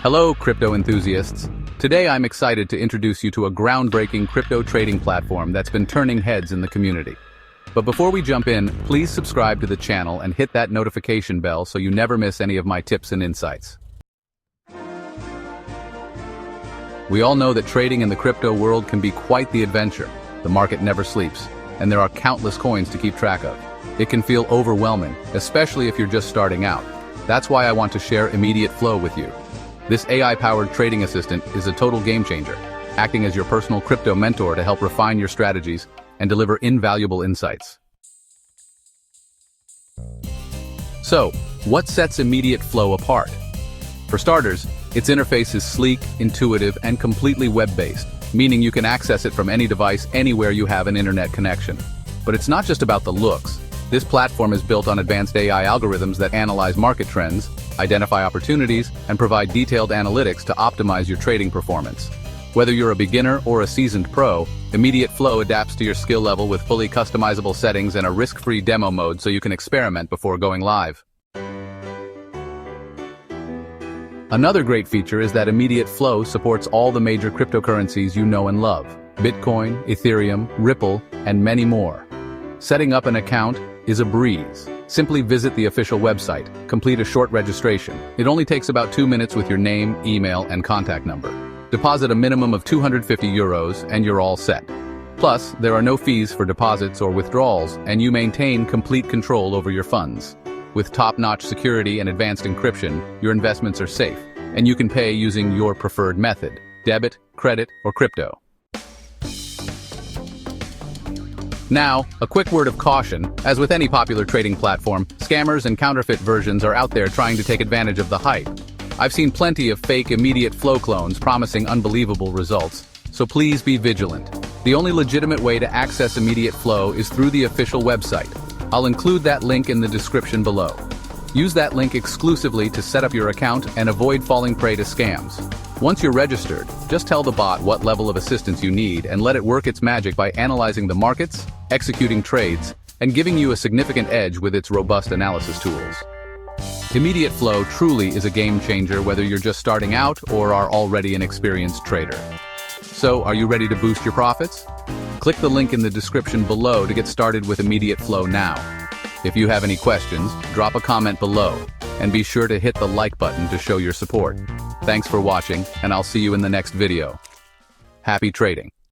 Hello, crypto enthusiasts. Today I'm excited to introduce you to a groundbreaking crypto trading platform that's been turning heads in the community. But before we jump in, please subscribe to the channel and hit that notification bell so you never miss any of my tips and insights. We all know that trading in the crypto world can be quite the adventure. The market never sleeps, and there are countless coins to keep track of. It can feel overwhelming, especially if you're just starting out. That's why I want to share Immediate Flow with you. This AI-powered trading assistant is a total game changer, acting as your personal crypto mentor to help refine your strategies and deliver invaluable insights. So, what sets Immediate Flow apart? For starters, its interface is sleek, intuitive, and completely web-based, meaning you can access it from any device anywhere you have an internet connection. But it's not just about the looks. This platform is built on advanced AI algorithms that analyze market trends, identify opportunities, and provide detailed analytics to optimize your trading performance. Whether you're a beginner or a seasoned pro, Immediate Flow adapts to your skill level with fully customizable settings and a risk-free demo mode so you can experiment before going live. Another great feature is that Immediate Flow supports all the major cryptocurrencies you know and love: Bitcoin, Ethereum, Ripple, and many more. Setting up an account is a breeze. Simply visit the official website, complete a short registration. It only takes about 2 minutes with your name, email, and contact number. Deposit a minimum of €250 and you're all set. Plus, there are no fees for deposits or withdrawals, and you maintain complete control over your funds. With top-notch security and advanced encryption, your investments are safe, and you can pay using your preferred method: debit, credit, or crypto. Now, a quick word of caution. As with any popular trading platform, scammers and counterfeit versions are out there trying to take advantage of the hype. I've seen plenty of fake Immediate Flow clones promising unbelievable results, so please be vigilant. The only legitimate way to access Immediate Flow is through the official website. I'll include that link in the description below. Use that link exclusively to set up your account and avoid falling prey to scams. Once you're registered, just tell the bot what level of assistance you need and let it work its magic by analyzing the markets, executing trades, and giving you a significant edge with its robust analysis tools. Immediate Flow truly is a game changer whether you're just starting out or are already an experienced trader. So, are you ready to boost your profits? Click the link in the description below to get started with Immediate Flow now. If you have any questions, drop a comment below, and be sure to hit the like button to show your support. Thanks for watching, and I'll see you in the next video. Happy trading!